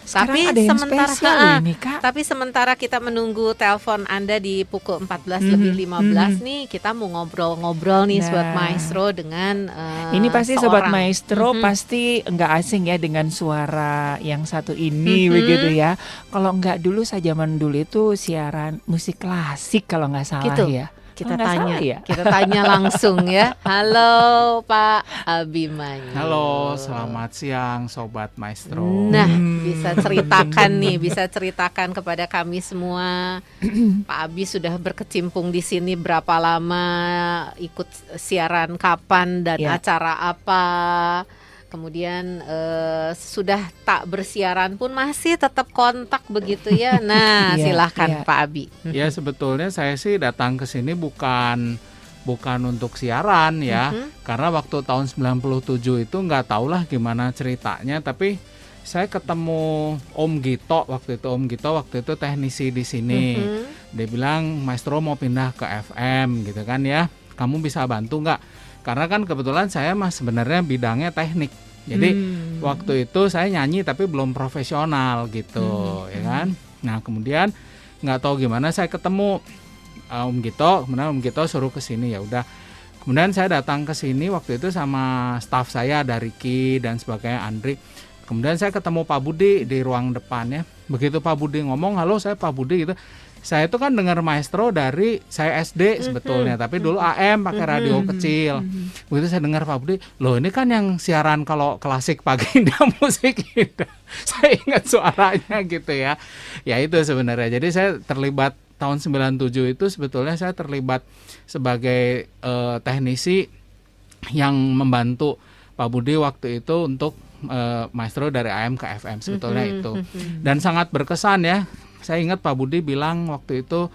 Sekarang Tapi ada yang sementara spesial ini, Kak. tapi sementara kita menunggu telepon Anda di pukul 14 Mhm, lebih 15 mhm. nih, kita mau ngobrol-ngobrol nih Sobat Nah, Maestro dengan ini pasti Sobat seorang. Maestro Mhm, pasti nggak asing ya dengan suara yang satu ini begitu mhm, ya. Kalau nggak dulu zaman dulu itu siaran musik klasik kalau nggak salah gitu. ya. Kalau Kita nggak salah tanya, ya. kita tanya langsung ya. Halo Pak Halo, Abimanyu. selamat siang Sobat Maestro. Nah, bisa ceritakan nih, Hmm. bisa ceritakan kepada kami semua. Pak Abi sudah berkecimpung di sini berapa lama, ikut siaran kapan dan Ya. acara apa. Kemudian sudah tak bersiaran pun masih tetap kontak begitu ya. Nah, Iya, silahkan iya. Pak Abi. Ya sebetulnya saya sih datang ke sini bukan untuk siaran ya. Mhm. Karena waktu tahun 97 itu nggak tahulah gimana ceritanya, tapi saya ketemu Om Gito waktu itu. Om Gito waktu itu teknisi di sini. Mhm. Dia bilang, "Maestro mau pindah ke FM gitu kan ya. Kamu bisa bantu nggak?" Karena kan kebetulan saya mah sebenarnya bidangnya teknik. Jadi waktu itu saya nyanyi tapi belum profesional gitu, ya kan. Nah kemudian nggak tahu gimana saya ketemu Om Gito, kemudian Om Gito suruh ke sini, ya udah. Kemudian saya datang ke sini waktu itu sama staf saya, ada Ricky dan sebagainya, Andri. Kemudian saya ketemu Pak Budi di ruang depannya. Begitu Pak Budi ngomong, "Halo, saya Pak Budi," gitu. Saya itu kan dengar Maestro dari saya SD sebetulnya, tapi dulu AM pakai radio kecil. Begitu saya dengar Pak Budi, "Loh ini kan yang siaran kalau klasik pagi Indah musik Indah." Saya ingat suaranya gitu ya. Ya itu sebenarnya. Jadi saya terlibat tahun 97 itu sebetulnya saya terlibat sebagai teknisi yang membantu Pak Budi waktu itu untuk Maestro dari AM ke FM sebetulnya itu. Dan sangat berkesan ya. Saya ingat Pak Budi bilang waktu itu,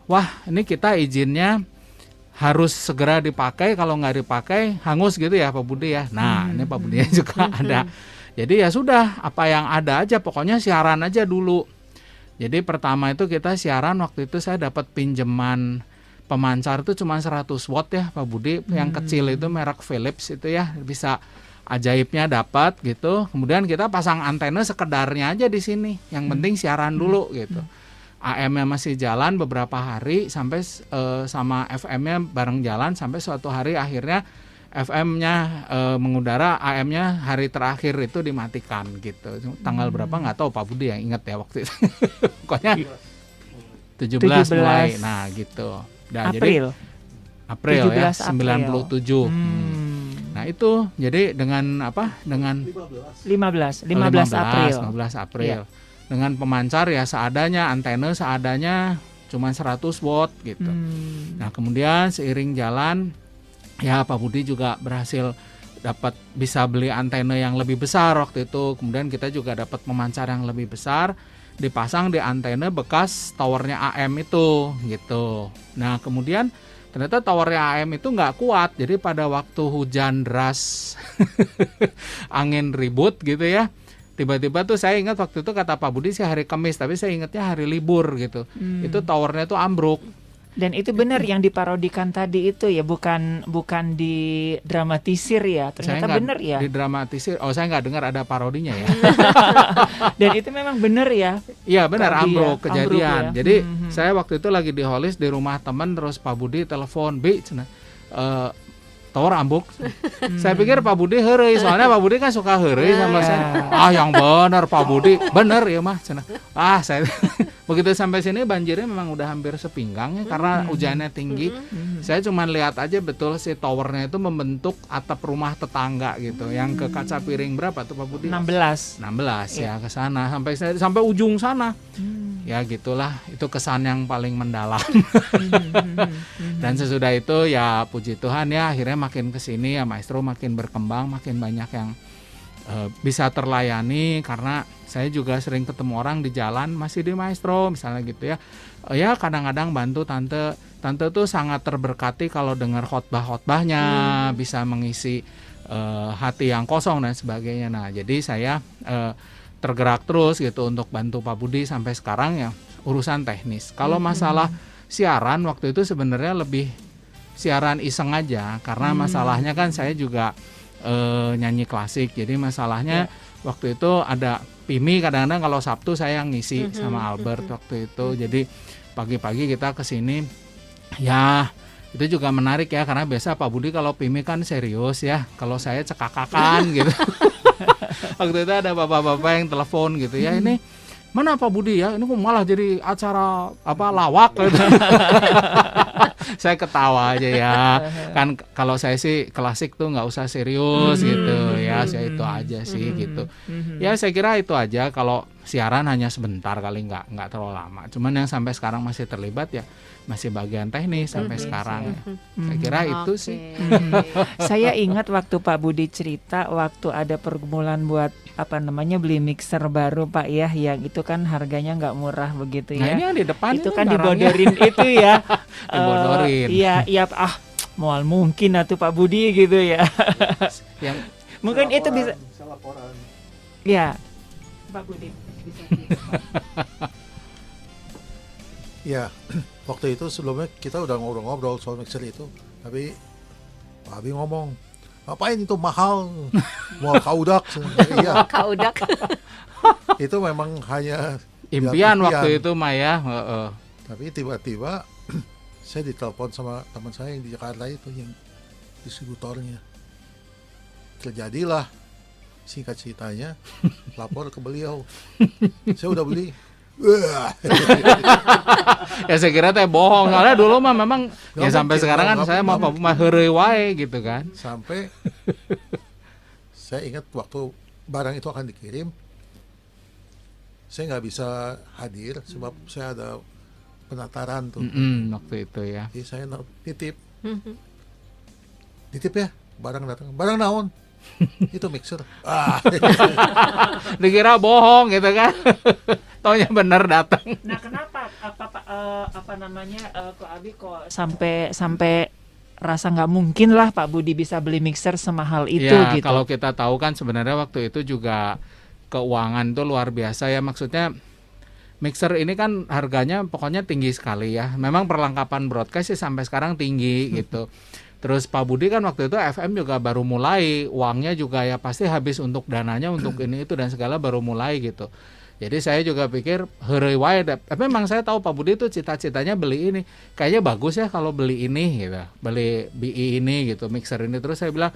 "Wah ini kita izinnya harus segera dipakai, kalau nggak dipakai hangus gitu ya Pak Budi ya." Nah ini Pak Budi juga ada. Jadi ya sudah, apa yang ada aja, pokoknya siaran aja dulu. Jadi pertama itu kita siaran, waktu itu saya dapat pinjaman pemancar itu cuma 100 watt ya Pak Budi. Yang kecil itu merek Philips itu ya, bisa ajaibnya dapat gitu. Kemudian kita pasang antena sekedarnya aja di sini. Yang penting siaran dulu gitu. AM-nya masih jalan beberapa hari sampai sama FM-nya bareng jalan sampai suatu hari akhirnya FM-nya mengudara, AM-nya hari terakhir itu dimatikan gitu. Tanggal berapa nggak tahu, Pak Budi yang ingat ya waktu itu. Pokoknya 17 mulai. Nah gitu. Nah, April. jadi April ya 17 April. 97. Nah itu jadi dengan apa? Dengan 15 April. 15 April. Dengan pemancar ya seadanya, antena seadanya cuma 100 watt gitu. Nah kemudian seiring jalan ya Pak Budi juga berhasil bisa beli antena yang lebih besar waktu itu. Kemudian kita juga dapat pemancar yang lebih besar, dipasang di antena bekas towernya AM itu gitu. Nah kemudian ternyata towernya AM itu nggak kuat, jadi pada waktu hujan deras, angin ribut gitu ya, tiba-tiba tuh saya ingat waktu itu kata Pak Budi sih hari Kamis, tapi saya ingatnya hari libur gitu. Itu towernya tuh ambruk. Dan itu benar yang diparodikan tadi itu ya, bukan didramatisir ya. Ternyata Saya benar ya. didramatisir. Oh saya nggak dengar ada parodinya ya. Dan itu memang benar ya. Iya benar, ambruk Ambruk kejadian. ya. Jadi saya waktu itu lagi di Hollis di rumah teman, terus Pak Budi telepon, "Bi, tower ambruk." Saya pikir Pak Budi heureuy, soalnya Pak Budi kan suka heureuy sama saya. Ah yang benar Pak Budi, bener ya mah. Saya begitu sampai sini banjirnya memang udah hampir sepinggang ya karena hujannya tinggi. Saya cuma lihat aja betul si towernya itu membentuk atap rumah tetangga gitu. Yang ke kaca piring berapa tuh Pak Budi? 16. 16 ya ke sana sampai ujung sana. Ya gitulah, itu kesan yang paling mendalam. Dan sesudah itu ya puji Tuhan ya akhirnya makin kesini ya Maestro makin berkembang, makin banyak yang bisa terlayani karena saya juga sering ketemu orang di jalan masih di Maestro misalnya gitu ya. Ya kadang-kadang bantu tante tuh sangat terberkati kalau dengar khotbah-khotbahnya, bisa mengisi hati yang kosong dan sebagainya. Nah jadi saya tergerak terus gitu untuk bantu Pak Budi sampai sekarang ya urusan teknis. Kalau masalah siaran waktu itu sebenarnya lebih siaran iseng aja karena masalahnya kan saya juga nyanyi klasik. Jadi masalahnya waktu itu ada PIMI kadang-kadang kalau Sabtu saya yang ngisi sama Albert waktu itu. Jadi pagi-pagi kita ke sini. Ya, itu juga menarik ya karena biasa Pak Budi kalau PIMI kan serius ya. Kalau saya cekakakan gitu. Waktu itu ada bapak-bapak yang telepon gitu ya, ini mana Pak Budi ya, ini kok malah jadi acara lawak gitu. Saya ketawa aja ya, kan kalau saya sih klasik tuh nggak usah serius gitu ya, saya itu aja sih gitu. Ya saya kira itu aja, kalau siaran hanya sebentar kali, nggak terlalu lama. Cuman yang sampai sekarang masih terlibat ya masih bagian teknis sampai sekarang. Saya kira itu sih. Saya ingat waktu Pak Budi cerita waktu ada pergumulan buat beli mixer baru Pak ya, yang itu kan harganya nggak murah begitu ya. Nah ini yang di depan itu kan dibodorin itu ya. Dibodorin. Iya mual mungkin atuh Pak Budi gitu ya. Yang mungkin itu bisa. Laporan. Ya Pak Budi bisa. Ya, waktu itu sebelumnya kita udah ngobrol-ngobrol soal mixer itu, tapi Pak Abi ngomong, ngapain itu mahal, mau kaudak. Iya, Kaudak. itu memang hanya impian waktu itu Maya. Tapi tiba-tiba saya ditelepon sama teman saya yang di Jakarta itu, yang distributornya. Terjadilah, singkat ceritanya, lapor ke beliau, saya udah beli. Ya saya kira teh bohong, soalnya dulu mah memang ya sampai sekarang kan saya mau heureuy wae gitu kan. Sampai saya ingat waktu barang itu akan dikirim, saya nggak bisa hadir sebab saya ada penataran tuh. Waktu itu ya. Jadi saya nitip ya, barang naon. Itu mixer. Dikira bohong gitu kan. Taunya bener datang. Nah, kenapa kok Abi kok sampai rasa nggak mungkin lah Pak Budi bisa beli mixer semahal itu ya, gitu. Kalau kita tahu kan sebenarnya waktu itu juga keuangan tuh luar biasa ya, maksudnya mixer ini kan harganya pokoknya tinggi sekali ya. Memang perlengkapan broadcast sih sampai sekarang tinggi gitu. Terus Pak Budi kan waktu itu FM juga baru mulai, uangnya juga ya pasti habis untuk dananya untuk ini itu dan segala baru mulai gitu. Jadi saya juga pikir heureuy wae. Tapi memang saya tahu Pak Budi itu cita-citanya beli ini. Kayaknya bagus ya kalau beli ini gitu. Beli BI ini gitu, mixer ini. Terus saya bilang,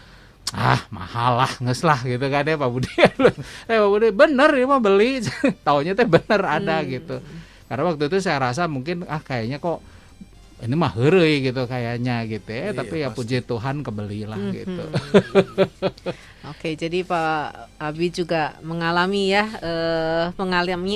mahal lah, nges lah gitu kan ya Pak Budi. Pak Budi bener ya mau beli. Taunya teh bener ada gitu. Karena waktu itu saya rasa mungkin kayaknya kok ini mah heureuy gitu kayaknya gitu ya. Tapi ya puji Tuhan kebelilah gitu. Oke, jadi Pak Abi juga mengalami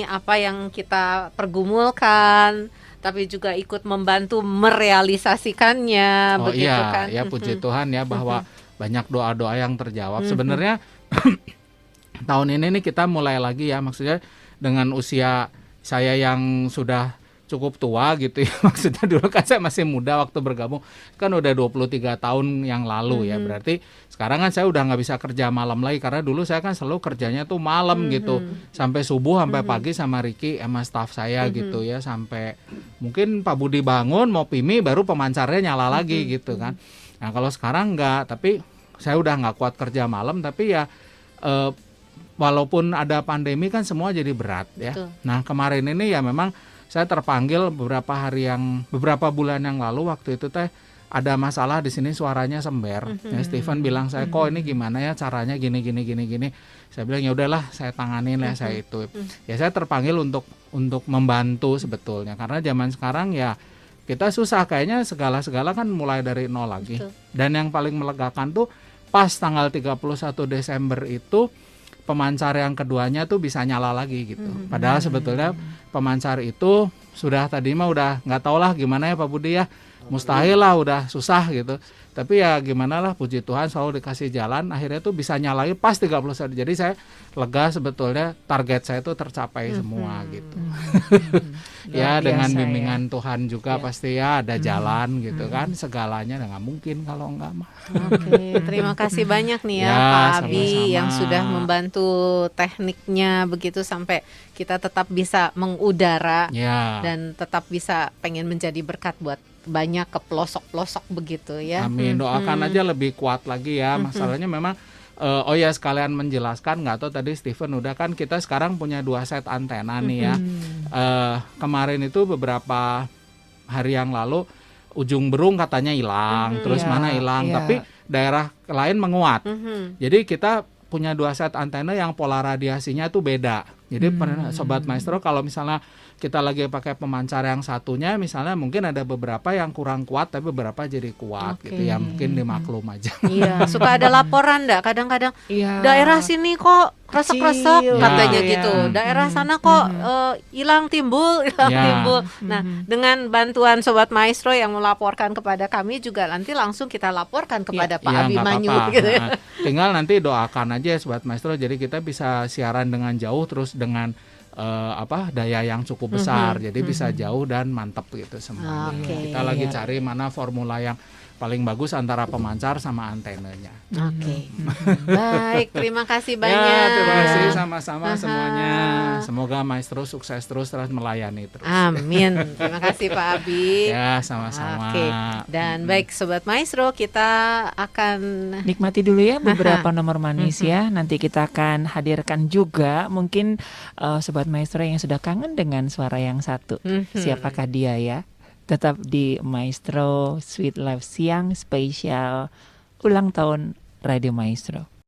apa yang kita pergumulkan, tapi juga ikut membantu merealisasikannya, begitu kan? Ya puji Tuhan ya bahwa banyak doa-doa yang terjawab. Sebenarnya tahun ini nih kita mulai lagi ya, maksudnya dengan usia saya yang sudah cukup tua gitu ya. Maksudnya dulu kan saya masih muda waktu bergabung, kan udah 23 tahun yang lalu ya. Berarti sekarang kan saya udah nggak bisa kerja malam lagi, karena dulu saya kan selalu kerjanya tuh malam gitu, sampai subuh sampai pagi sama Ricky sama staff saya gitu ya, sampai mungkin Pak Budi bangun mau PIMI baru pemancarnya nyala lagi gitu kan. Nah kalau sekarang nggak, tapi saya udah nggak kuat kerja malam, tapi ya walaupun ada pandemi kan semua jadi berat ya. Betul. Nah kemarin ini ya memang saya terpanggil beberapa bulan yang lalu, waktu itu teh ada masalah di sini suaranya sember. Ya, Steven bilang saya, kok ini gimana ya caranya gini. Saya bilang ya udahlah saya tanganin ya saya itu. Ya saya terpanggil untuk membantu sebetulnya, karena zaman sekarang ya kita susah kayaknya segala kan mulai dari nol lagi. Betul. Dan yang paling melegakan tuh pas tanggal 31 Desember itu pemancar yang keduanya tuh bisa nyala lagi gitu. Padahal sebetulnya pemancar itu sudah tadi mah udah nggak tahu lah gimana ya Pak Budi ya, mustahil lah, udah susah gitu. Tapi ya gimana lah, puji Tuhan selalu dikasih jalan, akhirnya tuh bisa nyalain pas 31. Jadi saya lega sebetulnya, target saya tuh tercapai semua gitu. Ya dengan bimbingan Tuhan juga pasti ya ada jalan gitu kan, segalanya nggak mungkin kalau nggak mah. Oke, terima kasih banyak nih ya, Pak Abi sama-sama. yang sudah membantu tekniknya begitu sampai kita tetap bisa mengudara dan tetap bisa pengen menjadi berkat buat banyak ke pelosok-pelosok begitu ya. Amin, doakan aja lebih kuat lagi ya. Masalahnya memang Oh ya, sekalian menjelaskan, nggak tahu tadi Steven udah kan, kita sekarang punya 2 set antena nih ya. Kemarin itu beberapa hari yang lalu ujung berung katanya hilang, terus Iya, mana hilang, iya. tapi daerah lain menguat. Jadi kita punya 2 set antena yang pola radiasinya tuh beda. Jadi Sobat Maestro, kalau misalnya kita lagi pakai pemancar yang satunya, misalnya mungkin ada beberapa yang kurang kuat tapi beberapa jadi kuat Oke. gitu ya, mungkin dimaklum aja. Iya, suka ada laporan enggak kadang-kadang Iya. daerah sini kok kresek-kresek Kecil. katanya Iya. gitu. Daerah sana kok hilang timbul. Ya. Timbul. Nah, dengan bantuan Sobat Maestro yang melaporkan kepada kami juga nanti langsung kita laporkan kepada Pak Ya, nggak Abimanyu apa-apa. gitu ya. Nah, tinggal nanti doakan aja ya Sobat Maestro, jadi kita bisa siaran dengan jauh terus dengan daya yang cukup besar, jadi bisa jauh dan mantap gitu semuanya. Oke. Kita lagi cari mana formula yang paling bagus antara pemancar sama antenanya. Oke. Baik, terima kasih banyak. Ya, terima kasih sama-sama Aha. semuanya. Semoga Maestro sukses terus melayani terus. Amin. Terima kasih Pak Abi. Ya, sama-sama. Oke. Dan baik Sobat Maestro, kita akan Nikmati dulu ya beberapa nomor manis ya. Nanti kita akan hadirkan juga mungkin Sobat Maestro yang sudah kangen dengan suara yang satu. Siapakah dia ya? Tetap di Maestro Sweet Life Siang spesial ulang tahun Radio Maestro.